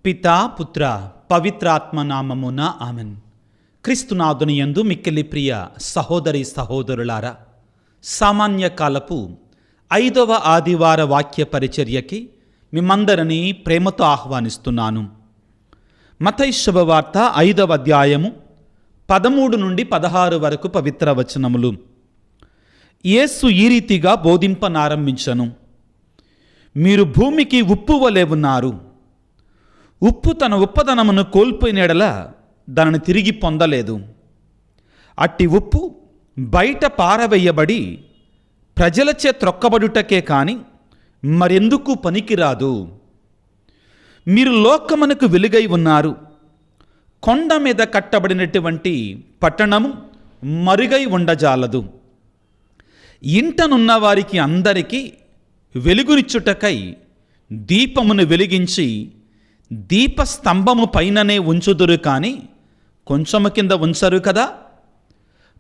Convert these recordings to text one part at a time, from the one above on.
పితా పుత్ర పవిత్రాత్మ నామమున ఆమెన్. క్రీస్తునాథుని యందు మిక్కిలి ప్రియ సహోదరి సహోదరులారా, సామాన్య కాలపు 5వ ఆదివార వాక్య పరిచర్యకి మిమ్మందరినీ ప్రేమతో ఆహ్వానిస్తున్నాను. మత్తయి శుభవార్త 5వ అధ్యాయము 13 నుండి 16 వరకు పవిత్ర వచనములు. యేసు ఈ రీతిగా బోధింపనారంభించెను. మీరు భూమికి ఉప్పు వలె ఉన్నారు. ఉప్పు తన ఉప్పదనమును కోల్పోయిన యెడల దానిని తిరిగి పొందలేదు. అట్టి ఉప్పు బయట పారవేయబడి ప్రజలచే త్రొక్కబడుటకే కాని మరెందుకు పనికిరాదు. మీరు లోకమునకు వెలుగై ఉన్నారు. కొండ మీద కట్టబడినటువంటి పట్టణము మరుగై ఉండజాలదు. ఇంటనున్న వారికి అందరికీ వెలుగునిచ్చుటకై దీపమును వెలిగించి దీపస్తంభము పైననే ఉంచుదురు కానీ కొంచెము కింద ఉంచరు కదా.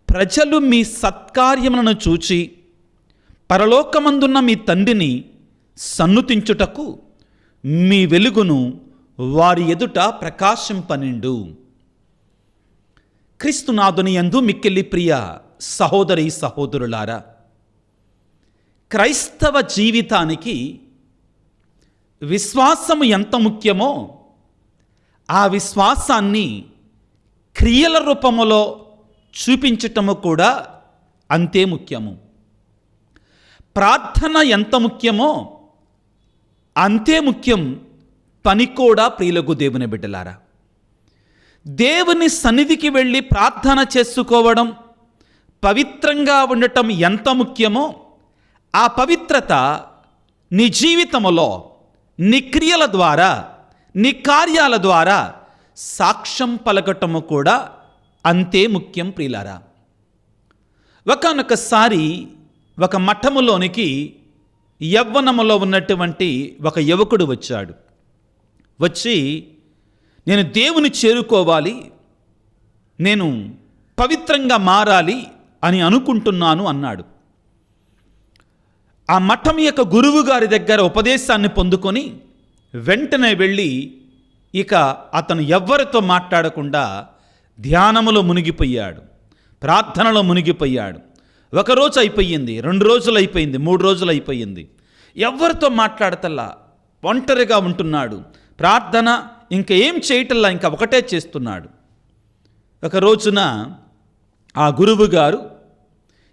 ప్రజలు మీ సత్కార్యములను చూచి పరలోకమందున్న మీ తండ్రిని సన్నుతించుటకు మీ వెలుగును వారి ఎదుట ప్రకాశింపనిండు. క్రీస్తునాథుని యందు మిక్కిలి ప్రియ సహోదరి సహోదరులారా, క్రైస్తవ జీవితానికి విశ్వాసము ఎంత ముఖ్యమో ఆ విశ్వాసాన్ని క్రియల రూపములో చూపించటము కూడా అంతే ముఖ్యము. ప్రార్థన ఎంత ముఖ్యమో అంతే ముఖ్యం పని కూడా. ప్రియులకు దేవుని బిడ్డలారా, దేవుని సన్నిధికి వెళ్ళి ప్రార్థన చేసుకోవడం, పవిత్రంగా ఉండటం ఎంత ముఖ్యమో ఆ పవిత్రత నీ జీవితములో, నీ క్రియల ద్వారా, నీ కార్యాల ద్వారా సాక్ష్యం పలకటము కూడా అంతే ముఖ్యం. ప్రియులారా, ఒకానొకసారి ఒక మఠములోనికి యవ్వనములో ఉన్నటువంటి ఒక యువకుడు వచ్చాడు. వచ్చి, నేను దేవుని చేరుకోవాలి, నేను పవిత్రంగా మారాలి అని అనుకుంటున్నాను అన్నాడు. ఆ మఠం యొక్క గురువు గారి దగ్గర ఉపదేశాన్ని పొందుకొని వెంటనే వెళ్ళి ఇక అతను ఎవ్వరితో మాట్లాడకుండా ధ్యానములో మునిగిపోయాడు, ప్రార్థనలో మునిగిపోయాడు. 1 రోజు అయిపోయింది, 2 రోజులు అయిపోయింది, 3 రోజులు అయిపోయింది. ఎవరితో మాట్లాడతల్లా, ఒంటరిగా ఉంటున్నాడు. ప్రార్థన ఇంకా ఏం చేయటల్లా, ఇంకా ఒకటే చేస్తున్నాడు. ఒక రోజున ఆ గురువు గారు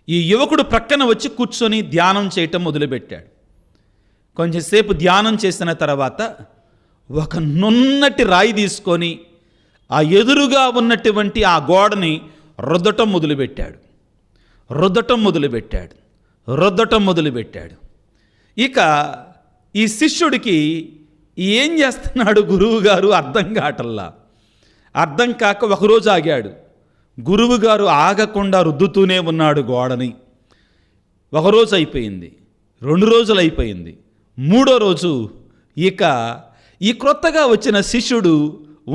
ఈ యువకుడు ప్రక్కన వచ్చి కూర్చొని ధ్యానం చేయటం మొదలుపెట్టాడు. కొంచెంసేపు ధ్యానం చేసిన తర్వాత ఒక నున్నటి రాయి తీసుకొని ఆ ఎదురుగా ఉన్నటువంటి ఆ గోడని రుద్దటం మొదలుపెట్టాడు. ఇక ఈ శిష్యుడికి ఏం చేస్తున్నాడు గురువు గారు అర్థం కావటల్లా. అర్థం కాక ఒకరోజు ఆగాడు. గురువుగారు ఆగకుండా రుద్దుతూనే ఉన్నాడు గోడని. 1 రోజు అయిపోయింది, 2 రోజులు అయిపోయింది, 3వ రోజు ఇక ఈ క్రొత్తగా వచ్చిన శిష్యుడు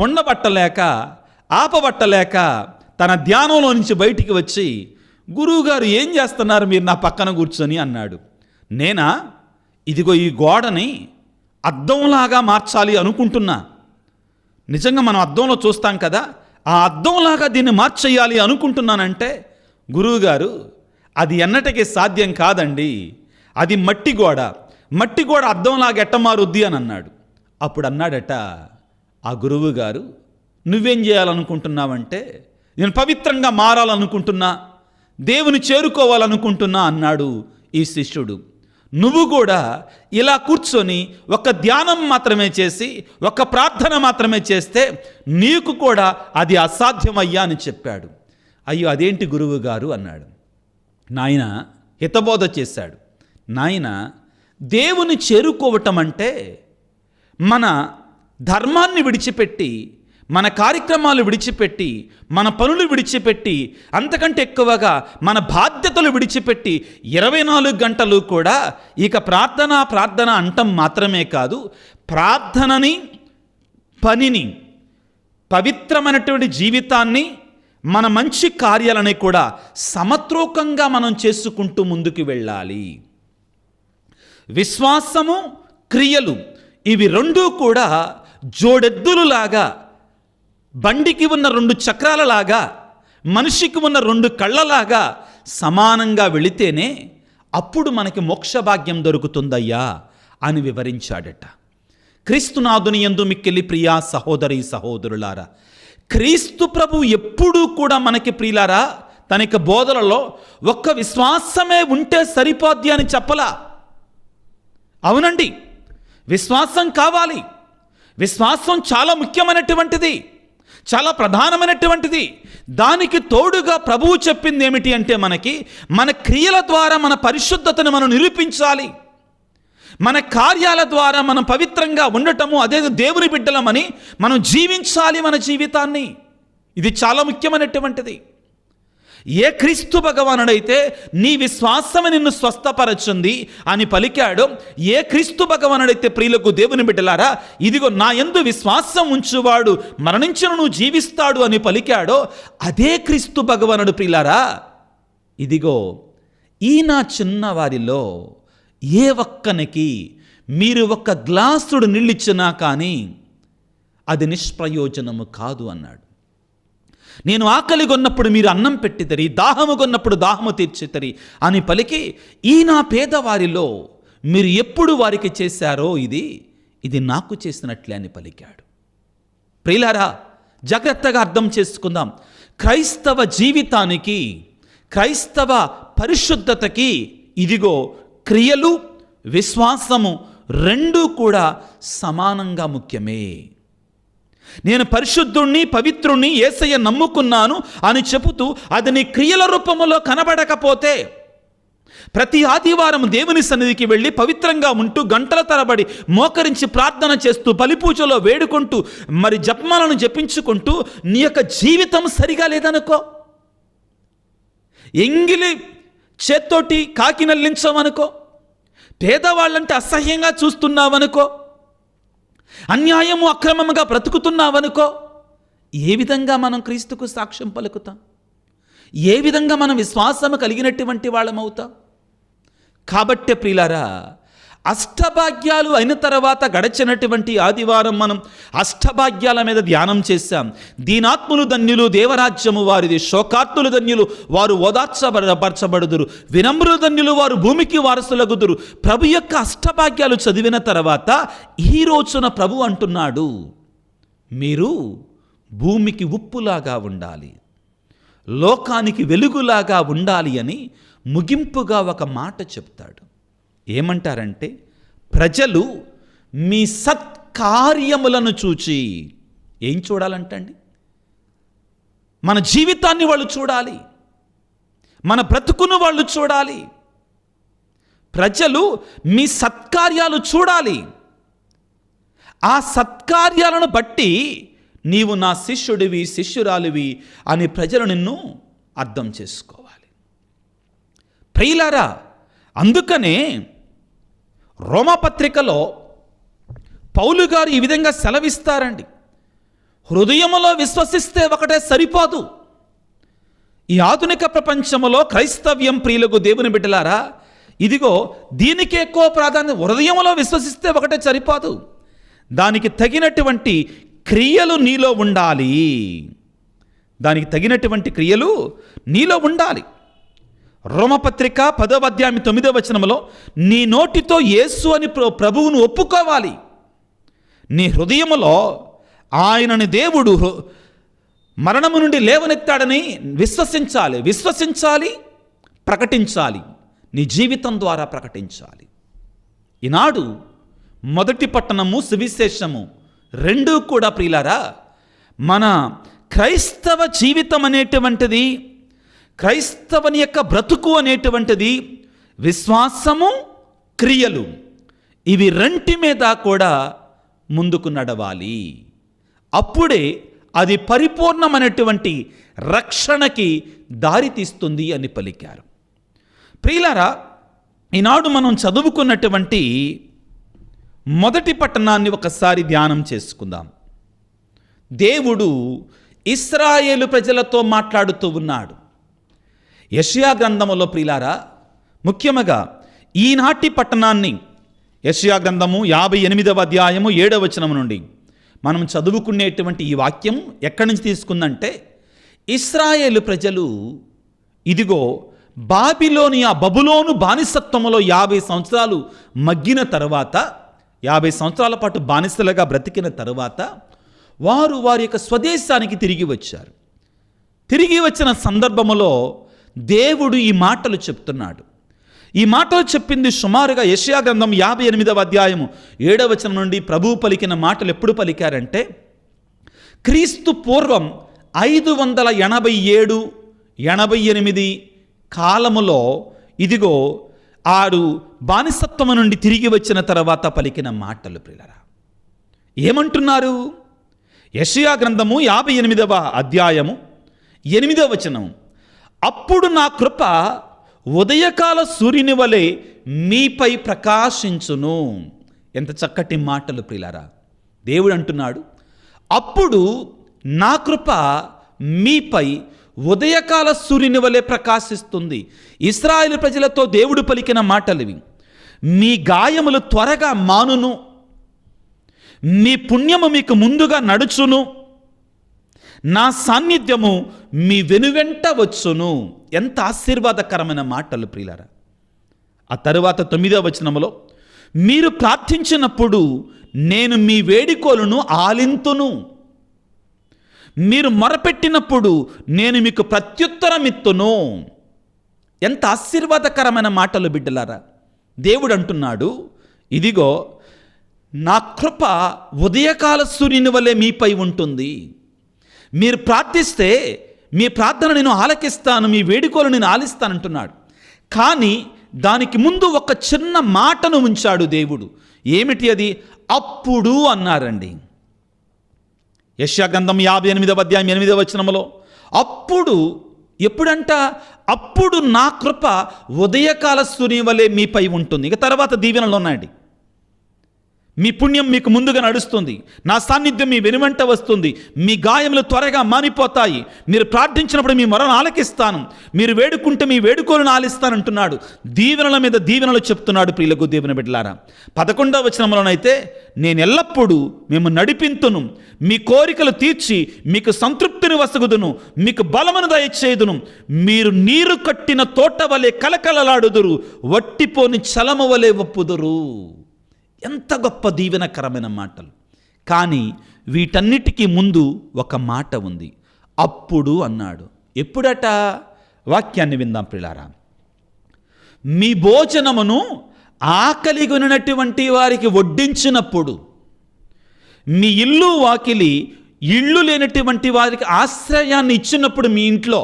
ఉండబట్టలేక, ఆపబట్టలేక తన ధ్యానంలో నుంచి బయటికి వచ్చి, గురువుగారు ఏం చేస్తున్నారు మీరు నా పక్కన కూర్చొని అన్నాడు. నేనా, ఇదిగో ఈ గోడని అద్దంలాగా మార్చాలి అనుకుంటున్నా. నిజంగా మనం అద్దంలో చూస్తాం కదా, ఆ అద్దంలాగా దీన్ని మార్చేయాలి అనుకుంటున్నానంటే, గురువుగారు అది ఎన్నటికీ సాధ్యం కాదండి, అది మట్టి గోడ అద్దంలాగా ఎట్ట మారుద్ది అని అన్నాడు. అప్పుడు అన్నాడట ఆ గురువు గారు, నువ్వేం చేయాలనుకుంటున్నావంటే, నేను పవిత్రంగా మారాలనుకుంటున్నా, దేవుని చేరుకోవాలనుకుంటున్నా అన్నాడు ఈ శిష్యుడు. నువ్వు కూడా ఇలా కూర్చొని ఒక ధ్యానం మాత్రమే చేసి, ఒక ప్రార్థన మాత్రమే చేస్తే నీకు కూడా అది అసాధ్యమయ్యా అని చెప్పాడు. అయ్యో అదేంటి గురువు గారు అన్నాడు. నాయన హితబోధ చేశాడు. నాయన, దేవుని చేరుకోవటం అంటే మన ధర్మాన్ని విడిచిపెట్టి, మన కార్యక్రమాలు విడిచిపెట్టి, మన పనులు విడిచిపెట్టి, అంతకంటే ఎక్కువగా మన బాధ్యతలు విడిచిపెట్టి 24 గంటలు కూడా ఇక ప్రార్థన అంటం మాత్రమే కాదు, ప్రార్థనని, పనిని, పవిత్రమైనటువంటి జీవితాన్ని, మన మంచి కార్యాలని కూడా సమత్రోకంగా మనం చేసుకుంటూ ముందుకు వెళ్ళాలి. విశ్వాసము, క్రియలు ఇవి రెండూ కూడా జోడెద్దులులాగా, బండికి ఉన్న 2 చక్రాలలాగా, మనిషికి ఉన్న 2 కళ్ళలాగా సమానంగా వెళితేనే అప్పుడు మనకి మోక్షభాగ్యం దొరుకుతుందయ్యా అని వివరించాడట. క్రీస్తునాథుని యందు మిక్కిలి ప్రియా సహోదరి సహోదరులారా, క్రీస్తు ప్రభు ఎప్పుడూ కూడా మనకి ప్రియులారా తనకి బోధలలో ఒక్క విశ్వాసమే ఉంటే సరిపోద్ది అని చెప్పలా. అవునండి, విశ్వాసం కావాలి. విశ్వాసం చాలా ముఖ్యమైనటువంటిది, చాలా ప్రధానమైనటువంటిది. దానికి తోడుగా ప్రభువు చెప్పింది ఏమిటి అంటే మన క్రియల ద్వారా మన పరిశుద్ధతను మనం నిరూపించాలి. మన కార్యాల ద్వారా మనం పవిత్రంగా ఉండటము, అదే దేవుని బిడ్డలమని మనం జీవించాలి మన జీవితాన్ని. ఇది చాలా ముఖ్యమైనటువంటిది. ఏ క్రీస్తు భగవానుడైతే నీ విశ్వాసమే నిన్ను స్వస్థపరచుంది అని పలికాడో, ఏ క్రీస్తు భగవానుడైతే ప్రియులకు దేవుని బిడ్డలారా ఇదిగో నా యందు విశ్వాసం ఉంచువాడు మరణించును జీవిస్తాడు అని పలికాడో, అదే క్రీస్తు భగవానుడు ప్రియులారా ఇదిగో ఈ నా చిన్నవారిలో ఏ ఒక్కనికి మీరు 1 గ్లాసుడు నీళ్ళిచ్చినా కానీ అది నిష్ప్రయోజనము కాదు అన్నాడు. నేను ఆకలిగొన్నప్పుడు మీరు అన్నం పెట్టితరి, దాహముగొన్నప్పుడు దాహము తీర్చితరి అని పలికి ఈ నా పేదవారిలో మీరు ఎప్పుడు వారికి చేశారో ఇది నాకు చేసినట్లే అని పలికాడు. ప్రియులారా జాగ్రత్తగా అర్థం చేసుకుందాం. క్రైస్తవ జీవితానికి, క్రైస్తవ పరిశుద్ధతకి ఇదిగో క్రియలు, విశ్వాసము 2 కూడా సమానంగా ముఖ్యమే. నేను పరిశుద్ధుణ్ణి, పవిత్రుణ్ణి, యేసయ్య నమ్ముకున్నాను అని చెబుతూ అది నీ క్రియల రూపంలో కనబడకపోతే, ప్రతి ఆదివారం దేవుని సన్నిధికి వెళ్ళి పవిత్రంగా ఉంటూ గంటల తరబడి మోకరించి ప్రార్థన చేస్తూ బలిపూజలో వేడుకుంటూ మరి జపమాలను జపించుకుంటూ నీ యొక్క జీవితం సరిగా లేదనుకో, ఎంగిలి చేత్తోటి కాకి నల్లించమనుకో, పేదవాళ్ళంటే అసహ్యంగా చూస్తున్నావనుకో, అన్యాయము అక్రమముగా బ్రతుకుతున్నావనుకో, ఏ విధంగా మనం క్రీస్తుకు సాక్ష్యం పలుకుతాం? ఏ విధంగా మనం విశ్వాసము కలిగినటువంటి వాళ్ళమవుతాం? కాబట్టే ప్రియులారా అష్టభాగ్యాలు అయిన తర్వాత గడచినటువంటి ఆదివారం మనం అష్టభాగ్యాల మీద ధ్యానం చేశాం. దీనాత్ములు ధన్యులు, దేవరాజ్యము వారిది. శోకార్తులు ధన్యులు, వారు ఓదార్చబరచబడుదురు. వినమ్రులు ధన్యులు, వారు భూమికి వారసులగుదురు. ప్రభు యొక్క అష్టభాగ్యాలు చదివిన తర్వాత ఈ రోజున ప్రభు అంటున్నాడు, మీరు భూమికి ఉప్పులాగా ఉండాలి, లోకానికి వెలుగులాగా ఉండాలి అని ముగింపుగా ఒక మాట చెప్తాడు. ఏమంటారంటే, ప్రజలు మీ సత్కార్యములను చూచి ఏం చూడాలంటండి? మన జీవితాన్ని వాళ్ళు చూడాలి, మన బ్రతుకును వాళ్ళు చూడాలి. ప్రజలు మీ సత్కార్యాలు చూడాలి. ఆ సత్కార్యాలను బట్టి నీవు నా శిష్యుడివి, శిష్యురాలివి అని ప్రజలు నిన్ను అర్థం చేసుకోవాలి. ప్రియులారా అందుకనే రోమపత్రికలో పౌలు గారు ఈ విధంగా సెలవిస్తారండి, హృదయములో విశ్వసిస్తే ఒకటే సరిపోదు. ఈ ఆధునిక ప్రపంచంలో క్రైస్తవ్యం ప్రియులకు దేవుని బిడ్డలారా ఇదిగో దీనికి ఎక్కువ ప్రాధాన్యత. హృదయములో విశ్వసిస్తే ఒకటే సరిపోదు, దానికి తగినటువంటి క్రియలు నీలో ఉండాలి. దానికి తగినటువంటి క్రియలు నీలో ఉండాలి. రోమపత్రిక 10వ అధ్యాయం 9వ వచనంలో నీ నోటితో యేసు అని ప్రభువును ఒప్పుకోవాలి, నీ హృదయములో ఆయనని దేవుడు మరణము నుండి లేవనెత్తాడని విశ్వసించాలి, ప్రకటించాలి, నీ జీవితం ద్వారా ప్రకటించాలి. ఈనాడు మొదటి పట్టణము, సువిశేషము 2 కూడా ప్రియులారా మన క్రైస్తవ జీవితం అనేటువంటిది, క్రైస్తవుని యొక్క బ్రతుకు అనేటువంటిది విశ్వాసము, క్రియలు, ఇవి 2 మీద కూడా ముందుకు నడవాలి. అప్పుడే అది పరిపూర్ణమైనటువంటి రక్షణకి దారితీస్తుంది అని పలికారు. ప్రియులారా ఈనాడు మనం చదువుకున్నటువంటి మొదటి పట్టణాన్ని ఒకసారి ధ్యానం చేసుకుందాం. దేవుడు ఇశ్రాయేలు ప్రజలతో మాట్లాడుతూ ఉన్నాడు. యెషయా గ్రంథములో ప్రియులారా ముఖ్యముగా ఈనాటి పట్టణాన్ని యెషయా గ్రంథము 58వ అధ్యాయము 7వ వచనం నుండి మనం చదువుకునేటువంటి ఈ వాక్యం ఎక్కడి నుంచి తీసుకుందంటే, ఇశ్రాయేలు ప్రజలు ఇదిగో బాబిలోనియా బబులోను బానిసత్వంలో 50 సంవత్సరాలు మగ్గిన తర్వాత, 50 సంవత్సరాల పాటు బానిసలుగా బ్రతికిన తరువాత వారు వారి యొక్క స్వదేశానికి తిరిగి వచ్చారు. తిరిగి వచ్చిన సందర్భములో దేవుడు ఈ మాటలు చెప్తున్నాడు. ఈ మాటలు చెప్పింది సుమారుగా యెషయా గ్రంథం 58వ అధ్యాయము 7వ వచనం నుండి ప్రభువు పలికిన మాటలు ఎప్పుడు పలికారంటే, క్రీస్తు పూర్వం 587-88 కాలములో ఇదిగో ఆడు బానిసత్వము నుండి తిరిగి వచ్చిన తర్వాత పలికిన మాటలు ప్రియులారా. ఏమంటున్నారు? యెషయా గ్రంథము 58వ అధ్యాయము 8వ వచనం, అప్పుడు నా కృప ఉదయకాల సూర్యుని వలె మీపై ప్రకాశించును. ఎంత చక్కటి మాటలు ప్రియులారా. దేవుడు అంటున్నాడు, అప్పుడు నా కృప మీపై ఉదయకాల సూర్యుని వలె ప్రకాశిస్తుంది. ఇశ్రాయేలు ప్రజలతో దేవుడు పలికిన మాటలు ఇవి. మీ గాయములు త్వరగా మానును, మీ పుణ్యము మీకు ముందుగా నడుచును, నా సాన్నిధ్యము మీ వెనువెంట వచ్చును. ఎంత ఆశీర్వాదకరమైన మాటలు ప్రియులారా. ఆ తరువాత 9వ వచనములో, మీరు ప్రార్థించినప్పుడు నేను మీ వేడుకోలును ఆలింతును, మీరు మొరపెట్టినప్పుడు నేను మీకు ప్రత్యుత్తరం ఇత్తును. ఎంత ఆశీర్వాదకరమైన మాటలు బిడ్డలారా. దేవుడు అంటున్నాడు, ఇదిగో నా కృప ఉదయకాల సూర్యుని వలె మీపై ఉంటుంది. మీరు ప్రార్థిస్తే మీ ప్రార్థన నేను ఆలకిస్తాను, మీ వేడుకలు నేను ఆలిస్తానంటున్నాడు. కానీ దానికి ముందు ఒక చిన్న మాటను ఉంచాడు దేవుడు. ఏమిటి అది? అప్పుడు అన్నారండి. యెషయా గ్రంథం 58వ అధ్యాయం 8వ వచనములో అప్పుడు, ఎప్పుడంట? అప్పుడు నా కృప ఉదయకాల సూర్యుని వలె మీపై ఉంటుంది. ఇక తర్వాత దీవెనలు ఉన్నాయండి. మీ పుణ్యం మీకు ముందుగా నడుస్తుంది, నా సాన్నిధ్యం మీ వెనువంట వస్తుంది, మీ గాయములు త్వరగా మానిపోతాయి, మీరు ప్రార్థించినప్పుడు మీ మొరను ఆలకిస్తాను, మీరు వేడుకుంటే మీ వేడుకోలను ఆలిస్తానంటున్నాడు. దీవెనల మీద దీవెనలు చెప్తున్నాడు ప్రియులకు దేవుని బిడ్డలారా. 11వ వచనంలోనైతే, నేను ఎల్లప్పుడూ మేము నడిపింతును, మీ కోరికలు తీర్చి మీకు సంతృప్తిని వసగుదును, మీకు బలమును దయచేయుదును, మీరు నీరు కట్టిన తోట వలె కలకలలాడుదురు, వట్టిపోని చలము వలె ఒప్పుదురు. ఎంత గొప్ప దీవెనకరమైన మాటలు. కానీ వీటన్నిటికీ ముందు ఒక మాట ఉంది. అప్పుడు అన్నాడు. ఎప్పుడట? వాక్యాన్ని విందాం ప్రియులారా. మీ భోజనమును ఆకలిగొనినటువంటి వారికి వడ్డించినప్పుడు, మీ ఇల్లు వాకిలి ఇళ్ళు లేనటువంటి వారికి ఆశ్రయాన్ని ఇచ్చినప్పుడు, మీ ఇంట్లో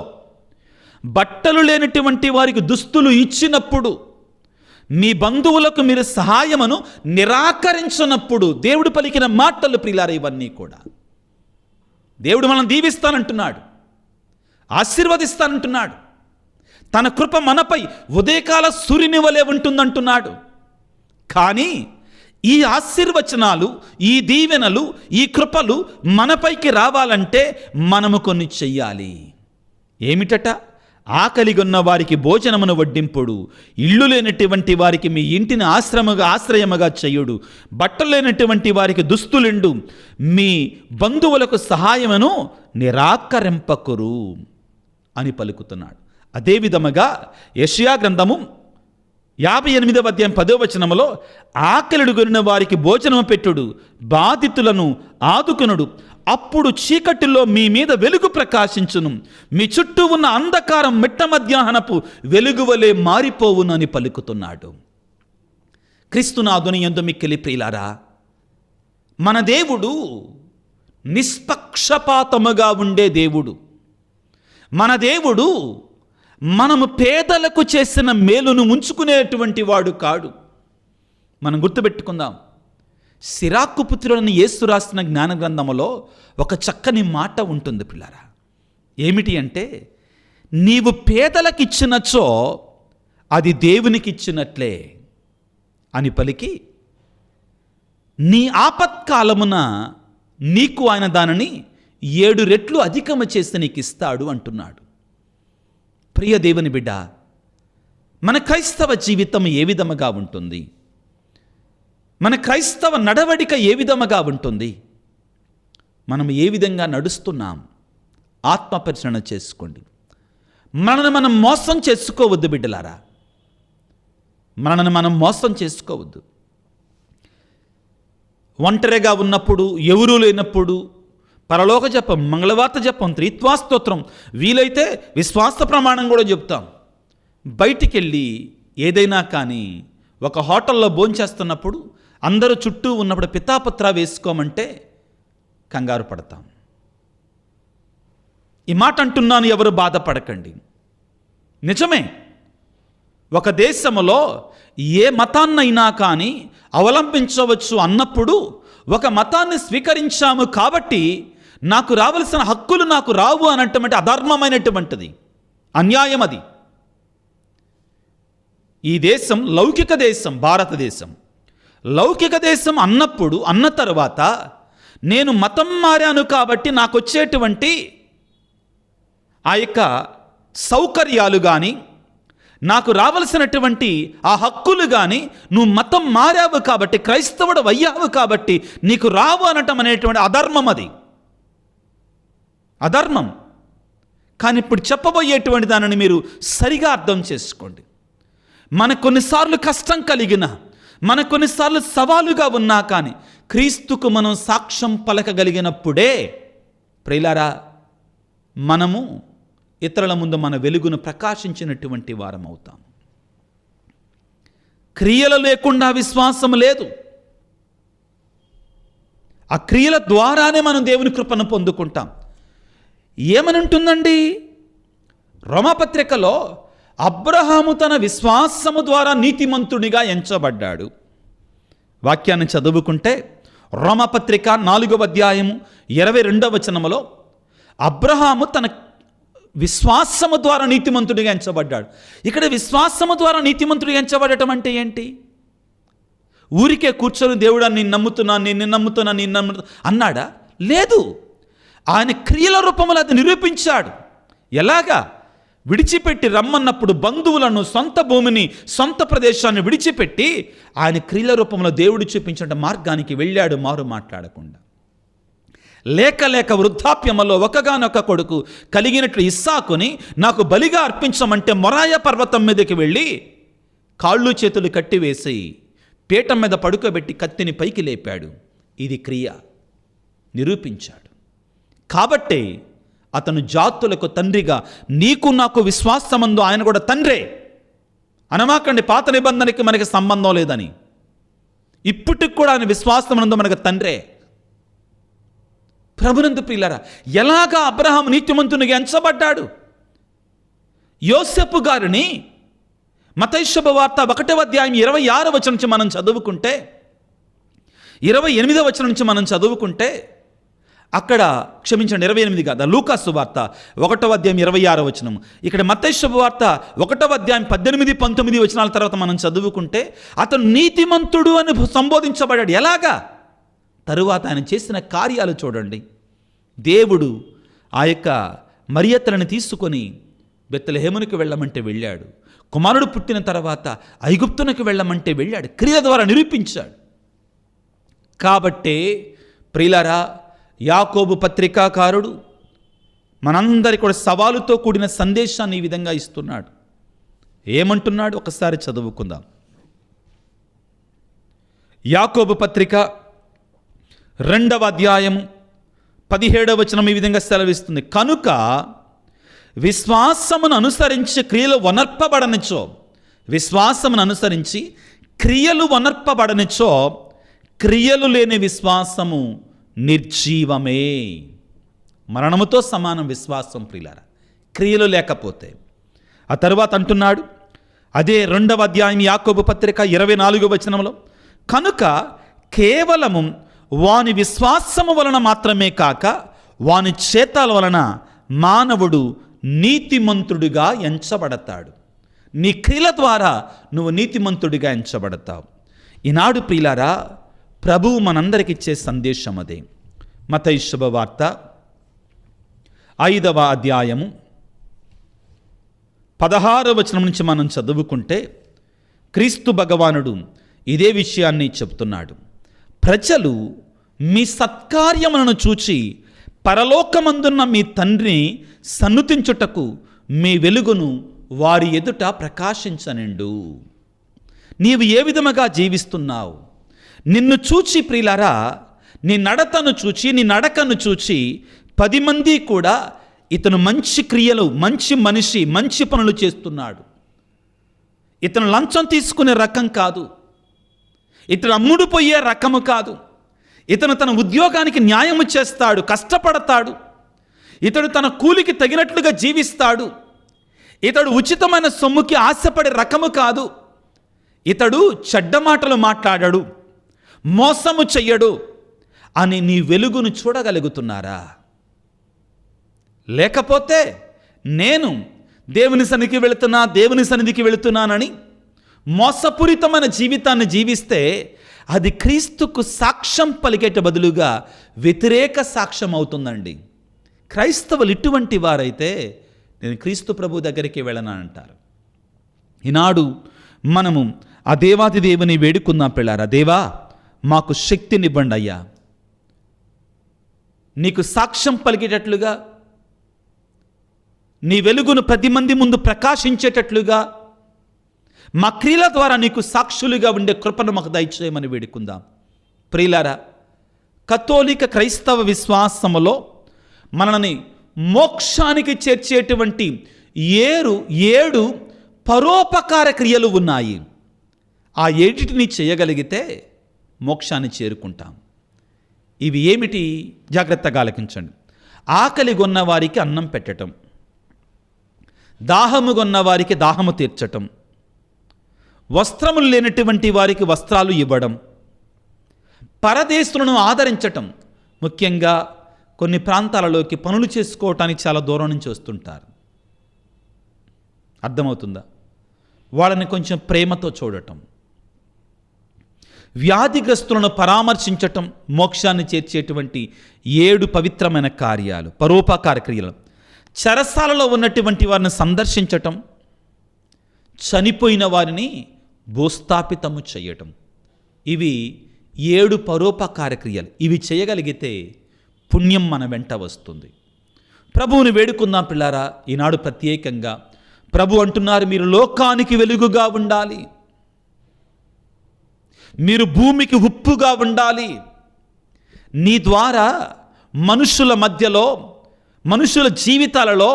బట్టలు లేనటువంటి వారికి దుస్తులు ఇచ్చినప్పుడు, మీ బంధువులకు మీరు సహాయమును నిరాకరించినప్పుడు, దేవుడు పలికిన మాటలు ప్రియులారా. ఇవన్నీ కూడా దేవుడు మనం దీవిస్తానంటున్నాడు, ఆశీర్వదిస్తానంటున్నాడు. తన కృప మనపై ఉదయకాల సూర్యుని వలె ఉంటుందంటున్నాడు. కానీ ఈ ఆశీర్వచనాలు, ఈ దీవెనలు, ఈ కృపలు మనపైకి రావాలంటే మనము కొన్ని చెయ్యాలి. ఏమిటట? ఆకలిగొన్న వారికి భోజనమును వడ్డింపుడు, ఇల్లు లేనటువంటి వారికి మీ ఇంటిని ఆశ్రయముగా చేయుడు, బట్టలు లేనటువంటి వారికి దుస్తులిండు, మీ బంధువులకు సహాయమును నిరాకరింపకురు అని పలుకుతున్నాడు. అదేవిధముగా యెషయా గ్రంథము 58వ అధ్యాయం 10వ వచనములో, ఆకలిగొనిన వారికి భోజనము పెట్టుడు, బాధితులను ఆదుకొనుడు, అప్పుడు చీకటిలో మీ మీద వెలుగు ప్రకాశించును, మీ చుట్టూ ఉన్న అంధకారం మిట్ట మధ్యాహ్నపు వెలుగు వలె మారిపోవును అని పలుకుతున్నాడు. క్రీస్తునాథుని యందు మిక్కిలి ప్రియులారా, మన దేవుడు నిష్పక్షపాతముగా ఉండే దేవుడు. మన దేవుడు మనము పేదలకు చేసిన మేలును ఉంచుకునేటువంటి వాడు కాడు. మనం గుర్తుపెట్టుకుందాం. సిరాకు పుత్రులని యేసు రాసిన జ్ఞాన గ్రంథములో ఒక చక్కని మాట ఉంటుంది పిల్లారా. ఏమిటి అంటే, నీవు పేదలకు ఇచ్చినచో అది దేవునికి ఇచ్చినట్లే అని పలికి, నీ ఆపత్కాలమున నీకు ఆయన దానిని 7 రెట్లు అధికము చేసి నీకు ఇస్తాడు అంటున్నాడు. ప్రియ దేవుని బిడ్డ, మన క్రైస్తవ జీవితం ఏ విధముగా ఉంటుంది? మన క్రైస్తవ నడవడిక ఏ విధముగా ఉంటుంది? మనం ఏ విధంగా నడుస్తున్నాం ఆత్మ పరిశీలన చేసుకోండి. మనల్ని మనం మోసం చేసుకోవద్దు బిడ్డలారా, మనల్ని మనం మోసం చేసుకోవద్దు. ఒంటరిగా ఉన్నప్పుడు, ఎవరూ లేనప్పుడు పరలోక జపం, మంగళవార్త జపం, త్రిత్వాస్తోత్రం, వీలైతే విశ్వాస ప్రమాణం కూడా చెప్తాం. బయటికి వెళ్ళి ఏదైనా కానీ ఒక హోటల్లో భోంచేస్తున్నప్పుడు అందరూ చుట్టూ ఉన్నప్పుడు పితాపత్ర వేసుకోమంటే కంగారు పడతాం. ఈ మాట అంటున్నాను, ఎవరు బాధపడకండి. నిజమే, ఒక దేశంలో ఏ మతాన్నైనా కానీ అవలంబించవచ్చు అన్నప్పుడు ఒక మతాన్ని స్వీకరించాము కాబట్టి నాకు రావలసిన హక్కులు నాకు రావు అన్నటువంటి అధర్మమైనటువంటిది, అన్యాయం అది. ఈ దేశం లౌకిక దేశం, భారతదేశం లౌకిక దేశం అన్నప్పుడు, అన్న తర్వాత నేను మతం మారాను కాబట్టి నాకు వచ్చేటువంటి ఆ యొక్క సౌకర్యాలు కానీ, నాకు రావలసినటువంటి ఆ హక్కులు కానీ, నువ్వు మతం మారావు కాబట్టి, క్రైస్తవుడు అయ్యావు కాబట్టి నీకు రావు అనటం అనేటువంటి అధర్మం, అది అధర్మం. కానీ ఇప్పుడు చెప్పబోయేటువంటి దానిని మీరు సరిగా అర్థం చేసుకోండి. మనకు కొన్నిసార్లు కష్టం కలిగిన, మనకు కొన్నిసార్లు సవాలుగా ఉన్నా కానీ క్రీస్తుకు మనం సాక్ష్యం పలకగలిగినప్పుడే ప్రియులారా మనము ఇతరుల ముందు మన వెలుగును ప్రకాశించినటువంటి వారం అవుతాం. క్రియలు లేకుండా విశ్వాసం లేదు. ఆ క్రియల ద్వారానే మనం దేవుని కృపను పొందుకుంటాం. ఏమని ఉంటుందండి రోమాపత్రికలో? అబ్రహాము తన విశ్వాసము ద్వారా నీతిమంతునిగా ఎంచబడ్డాడు. వాక్యాన్ని చదువుకుంటే రోమాపత్రిక 4వ అధ్యాయము 22వ వచనములో అబ్రహాము తన విశ్వాసము ద్వారా నీతిమంతుడిగా ఎంచబడ్డాడు. ఇక్కడ విశ్వాసము ద్వారా నీతిమంతుడిగా ఎంచబడటం అంటే ఏంటి? ఊరికే కూర్చొని దేవుడా నేను నమ్ముతున్నా అన్నాడా? లేదు. ఆయన క్రియల రూపంలో అది నిరూపించాడు. ఎలాగా? విడిచిపెట్టి రమ్మన్నప్పుడు బంధువులను, సొంత భూమిని, సొంత ప్రదేశాన్ని విడిచిపెట్టి ఆయన క్రియల రూపంలో దేవుడు చూపించిన మార్గానికి వెళ్ళాడు, మారు మాట్లాడకుండా. లేక వృద్ధాప్యములో ఒకగానొక కొడుకు కలిగినట్లు ఇస్సాకుని నాకు బలిగా అర్పించమంటే మొరాయ పర్వతం మీదకి వెళ్ళి కాళ్ళు చేతులు కట్టివేసి పీఠం మీద పడుకోబెట్టి కత్తిని పైకి లేపాడు. ఇది క్రియ, నిరూపించాడు. కాబట్టే అతను జాతులకు తండ్రిగా, నీకు నాకు విశ్వాసమందు ఆయన కూడా తండ్రే అనమాకండి. పాత నిబంధనకి మనకి సంబంధం లేదని, ఇప్పటికి కూడా ఆయన విశ్వాసమందు మనకు తండ్రే. ప్రభునందు ప్రియులారా, ఎలాగా అబ్రహాం నీతిమంతునిగా ఎంచబడ్డాడు? యోసేపు గారిని మత్తయి శుభవార్త 1వ అధ్యాయం 26వ వచనం నుంచి మనం చదువుకుంటే, 28వ వచనం నుంచి మనం చదువుకుంటే అక్కడ, క్షమించండి 28 కాదు, లూకా సువార్త 1వ అధ్యాయం 26వ వచనం. ఇక్కడ మత్తయి శుభవార్త 1వ అధ్యాయం 18, 19 వచనాల తర్వాత మనం చదువుకుంటే అతను నీతిమంతుడు అని సంబోధించబడ్డాడు. ఎలాగా? తరువాత ఆయన చేసిన కార్యాలు చూడండి. దేవుడు ఆ యొక్క మరియత్తలను తీసుకొని బెత్లెహేమునికి వెళ్ళమంటే వెళ్ళాడు. కుమారుడు పుట్టిన తర్వాత ఐగుప్తునికి వెళ్ళమంటే వెళ్ళాడు. క్రియ ద్వారా నిరూపించాడు. కాబట్టే ప్రియులారా, యాకోబు పత్రికాకారుడు మనందరి కూడా సవాలుతో కూడిన సందేశాన్ని ఈ విధంగా ఇస్తున్నాడు. ఏమంటున్నాడు ఒకసారి చదువుకుందాం. యాకోబు పత్రిక 2వ అధ్యాయము 17వ వచనం ఈ విధంగా సెలవిస్తుంది. కనుక విశ్వాసమును అనుసరించి క్రియలు వనర్పబడనిచో, విశ్వాసమును అనుసరించి క్రియలు వనర్పబడనిచో క్రియలు లేని విశ్వాసము నిర్జీవమే. మరణముతో సమానం విశ్వాసం ప్రియులారా, క్రియలు లేకపోతే. ఆ తరువాత అంటున్నాడు అదే 2వ అధ్యాయం యాకోబు పత్రిక 24వ వచనంలో, కనుక కేవలము వాని విశ్వాసము వలన మాత్రమే కాక వాని చేతల వలన మానవుడు నీతిమంతుడిగా ఎంచబడతాడు. నీ క్రియల ద్వారా నువ్వు నీతిమంతుడిగా ఎంచబడతావు. ఈనాడు ప్రియులారా, ప్రభువు మనందరికి ఇచ్చే సందేశం అదే. మత్తయి శుభవార్త 5వ అధ్యాయము 16వ వచనం నుంచి మనం చదువుకుంటే క్రీస్తు భగవానుడు ఇదే విషయాన్ని చెప్తున్నాడు. ప్రజలు మీ సత్కార్యములను చూచి పరలోకమందున్న మీ తండ్రిని సన్నుతించుటకు మీ వెలుగును వారి ఎదుట ప్రకాశించనిండు. నీవు ఏ విధముగా జీవిస్తున్నావు? నిన్ను చూచి ప్రియులారా, నీ నడతను చూచి, నీ నడకను చూచి 10 మంది కూడా ఇతను మంచి క్రియలు, మంచి మనిషి, మంచి పనులు చేస్తున్నాడు, ఇతను లంచం తీసుకునే రకం కాదు, ఇతను అమ్ముడు పోయే రకము కాదు, ఇతను తన ఉద్యోగానికి న్యాయము చేస్తాడు, కష్టపడతాడు, ఇతడు తన కూలికి తగినట్లుగా జీవిస్తాడు, ఇతడు ఉచితమైన సొమ్ముకి ఆశపడే రకము కాదు, ఇతడు చెడ్డ మాటలు మాట్లాడాడు, మోసము చెయ్యడు అని నీ వెలుగును చూడగలుగుతున్నారా? లేకపోతే నేను దేవుని సన్నిధికి వెళుతున్నానని మోసపూరితమైన జీవితాన్ని జీవిస్తే అది క్రీస్తుకు సాక్ష్యం పలికేట బదులుగా వ్యతిరేక సాక్ష్యం అవుతుందండి. క్రైస్తవులు ఇటువంటి వారైతే నేను క్రీస్తు ప్రభు దగ్గరికి వెళ్ళనంటారు. ఈనాడు మనము ఆ దేవాది దేవుని వేడుకుందాం పిల్లారా. దేవా, మాకు శక్తినివ్వండి అయ్యా, నీకు సాక్ష్యం పలికేటట్లుగా, నీ వెలుగును 10 మంది ముందు ప్రకాశించేటట్లుగా, మా క్రియల ద్వారా నీకు సాక్షులుగా ఉండే కృపను మాకు దయచేయమని వేడుకుందాం. ప్రియులారా, కథోలిక క్రైస్తవ విశ్వాసములో మనల్ని మోక్షానికి చేర్చేటువంటి 7 పరోపకార క్రియలు ఉన్నాయి. ఆ 7టిని చేయగలిగితే మోక్షాన్ని చేరుకుంటాం. ఇవి ఏమిటి? జాగ్రత్తగా ఆలకించండి. ఆకలి గొన్న వారికి అన్నం పెట్టటం, దాహము గొన్న వారికి దాహము తీర్చటం, వస్త్రములు లేనటువంటి వారికి వస్త్రాలు ఇవ్వడం, పరదేశులను ఆదరించటం. ముఖ్యంగా కొన్ని ప్రాంతాలలోకి పనులు చేసుకోవటానికి చాలా దూరం నుంచి వస్తుంటారు. అర్థమవుతుందా? వాళ్ళని కొంచెం ప్రేమతో చూడటం, వ్యాధిగ్రస్తులను పరామర్శించటం మోక్షాన్ని చేర్చేటువంటి 7 పవిత్రమైన కార్యాలు, పరోపకార క్రియలు. చెరసాలలో ఉన్నటువంటి వారిని సందర్శించటం, చనిపోయిన వారిని భూస్థాపితము చేయటం. ఇవి 7 పరోపకార క్రియలు. ఇవి చేయగలిగితే పుణ్యం మన వెంట వస్తుంది. ప్రభువుని వేడుకుందాం పిల్లారా. ఈనాడు ప్రత్యేకంగా ప్రభు అంటున్నారు, మీరు లోకానికి వెలుగుగా ఉండాలి, మీరు భూమికి ఉప్పుగా ఉండాలి. నీ ద్వారా మనుషుల మధ్యలో, మనుషుల జీవితాలలో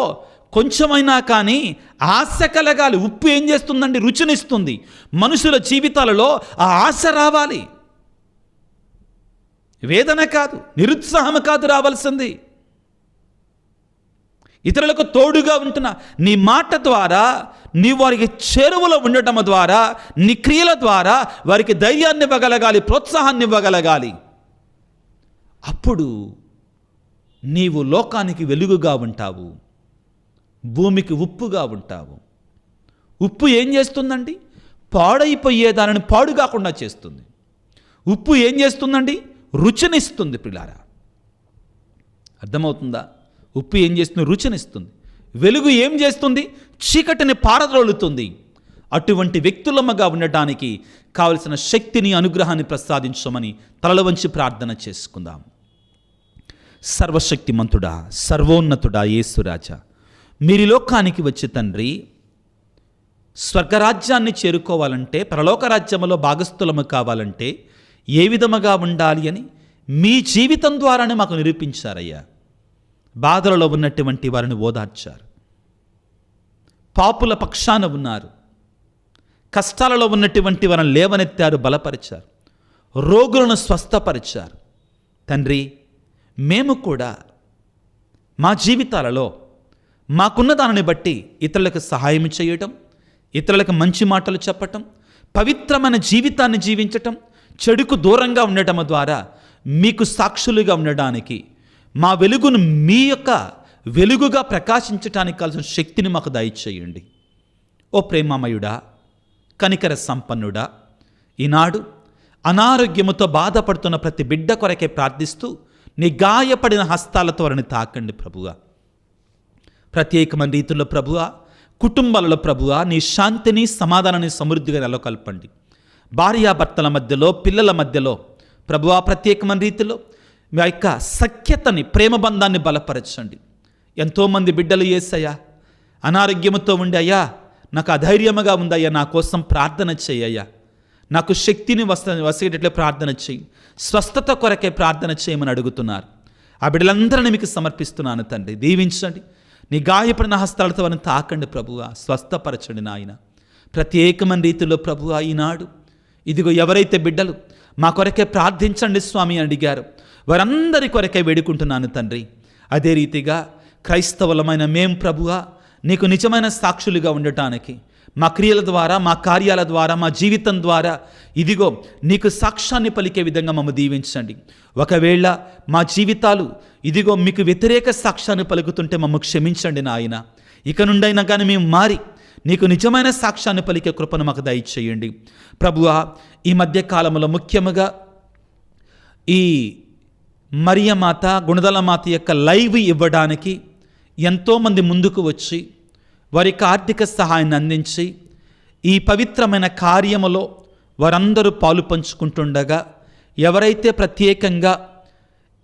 కొంచెమైనా కానీ ఆశ కలగాలి. ఉప్పు ఏం చేస్తుందండి? రుచినిస్తుంది. మనుషుల జీవితాలలో ఆ ఆశ రావాలి. వేదన కాదు, నిరుత్సాహం కాదు రావాల్సింది. ఇతరులకు తోడుగా ఉంటున్నా నీ మాట ద్వారా, నీ వారికి చేరువలో ఉండటం ద్వారా, నీ క్రియల ద్వారా వారికి ధైర్యాన్ని ఇవ్వగలగాలి, ప్రోత్సాహాన్ని ఇవ్వగలగాలి. అప్పుడు నీవు లోకానికి వెలుగుగా ఉంటావు, భూమికి ఉప్పుగా ఉంటావు. ఉప్పు ఏం చేస్తుందండి? పాడైపోయే దానిని పాడు కాకుండా చేస్తుంది. ఉప్పు ఏం చేస్తుందండి? రుచినిస్తుంది. పిల్లారా, అర్థమవుతుందా? ఉప్పు ఏం చేస్తుంది? రుచినిస్తుంది. వెలుగు ఏం చేస్తుంది? చీకటిని పారద్రోలుతుంది. అటువంటి వ్యక్తులమ్మగా ఉండటానికి కావలసిన శక్తిని, అనుగ్రహాన్ని ప్రసాదించమని తలల వంచి ప్రార్థన చేసుకుందాం. సర్వశక్తిమంతుడా, సర్వోన్నతుడా యేసురాజా, మీరు లోకానికి వచ్చి తండ్రి, స్వర్గరాజ్యాన్ని చేరుకోవాలంటే, పరలోక రాజ్యములో భాగస్థులము కావాలంటే ఏ విధముగా ఉండాలి అని మీ జీవితం ద్వారానే మాకు నిరూపించారయ్యా. బాధలలో ఉన్నటువంటి వారిని ఓదార్చారు, పాపుల పక్షాన ఉన్నారు, కష్టాలలో ఉన్నటువంటి వారిని లేవనెత్తారు, బలపరిచారు, రోగులను స్వస్థపరిచారు. తండ్రి, మేము కూడా మా జీవితాలలో మాకున్న దానిని బట్టి ఇతరులకు సహాయం చేయటం, ఇతరులకు మంచి మాటలు చెప్పటం, పవిత్రమైన జీవితాన్ని జీవించటం, చెడుకు దూరంగా ఉండటం ద్వారా మీకు సాక్షులుగా ఉండడానికి, మా వెలుగును మీ యొక్క వెలుగుగా ప్రకాశించటానికి కావాల్సిన శక్తిని మాకు దయచేయండి. ఓ ప్రేమమయుడా, కనికర సంపన్నుడా, ఈనాడు అనారోగ్యముతో బాధపడుతున్న ప్రతి బిడ్డ కొరకే ప్రార్థిస్తూ నీ గాయపడిన హస్తాలతో వారిని తాకండి ప్రభువా. ప్రత్యేకమైన రీతిలో ప్రభువా, కుటుంబాలలో ప్రభువా నీ శాంతిని, సమాధానాన్ని సమృద్ధిగా నెలకొల్పండి. భార్యాభర్తల మధ్యలో, పిల్లల మధ్యలో ప్రభువా ప్రత్యేకమైన రీతిలో మీ యొక్క సఖ్యతని, ప్రేమ బంధాన్ని బలపరచండి. ఎంతోమంది బిడ్డలు యేసయ్యా అనారోగ్యంతో ఉండి, అయ్యా నాకు అధైర్యముగా ఉందయ్యా, నా కోసం ప్రార్థన చేయ్యా, నాకు శక్తిని వసేటట్లే ప్రార్థన చేయి, స్వస్థత కొరకే ప్రార్థన చేయమని అడుగుతున్నారు. ఆ బిడ్డలందరినీ మీకు సమర్పిస్తున్నాను తండ్రి. దీవించండి, నీ గాయపడిన హస్తాలతో వారిని తాకండి ప్రభువా, స్వస్థపరచండి నాయన. ప్రత్యేకమైన రీతిలో ప్రభువా ఈనాడు ఇదిగో ఎవరైతే బిడ్డలు మా కొరకే ప్రార్థించండి స్వామి అడిగారు, వారందరి కొరకే వేడుకుంటున్నాను తండ్రి. అదే రీతిగా క్రైస్తవులమైన మేం ప్రభువా నీకు నిజమైన సాక్షులుగా ఉండటానికి మా క్రియల ద్వారా, మా కార్యాల ద్వారా, మా జీవితం ద్వారా ఇదిగో నీకు సాక్ష్యాన్ని పలికే విధంగా మమ్మల్ని దీవించండి. ఒకవేళ మా జీవితాలు ఇదిగో మీకు వ్యతిరేక సాక్ష్యాన్ని పలుకుతుంటే మమ్మల్ని క్షమించండి నాయన. ఇక నుండైనా కానీ మేము మారి నీకు నిజమైన సాక్ష్యాన్ని పలికే కృపను మాకు దయచేయండి ప్రభువా. ఈ మధ్యకాలంలో ముఖ్యముగా ఈ మరియమాత, గుణదలమాత యొక్క లైవ్ ఇవ్వడానికి ఎంతోమంది ముందుకు వచ్చి వారికి ఆర్థిక సహాయాన్ని అందించి ఈ పవిత్రమైన కార్యములో వారందరూ పాలు పంచుకుంటుండగా, ఎవరైతే ప్రత్యేకంగా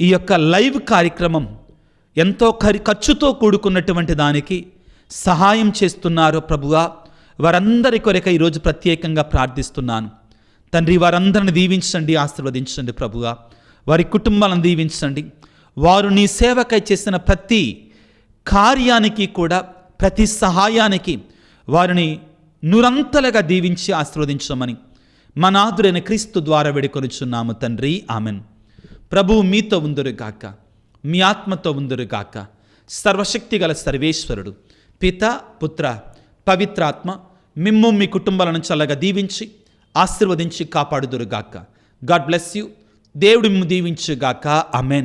ఈ యొక్క లైవ్ కార్యక్రమం ఎంతో ఖర్చుతో కూడుకున్నటువంటి దానికి సహాయం చేస్తున్నారో ప్రభువా, వారందరి కొరక ఈరోజు ప్రత్యేకంగా ప్రార్థిస్తున్నాను తండ్రి. వారందరిని దీవించండి, ఆశీర్వదించండి ప్రభువా. వారి కుటుంబాలను దీవించండి. వారు నీ సేవకై చేసిన ప్రతి కార్యానికి కూడా, ప్రతి సహాయానికి వారిని నురంతలుగా దీవించి ఆశీర్వదించమని మా నాథుడైన క్రీస్తు ద్వారా వేడుకొనుచున్నాము తండ్రి, ఆమెన్. ప్రభువు మీతో ఉందురుగాక, మీ ఆత్మతో ఉందురుగాక. సర్వశక్తి గల సర్వేశ్వరుడు పిత, పుత్ర, పవిత్రాత్మ మిమ్ము మీ కుటుంబాలను చల్లగా దీవించి ఆశీర్వదించి కాపాడుదురుగాక. God bless you. దేవుడు మిమ్ము దీవించుగాక. ఆమెన్.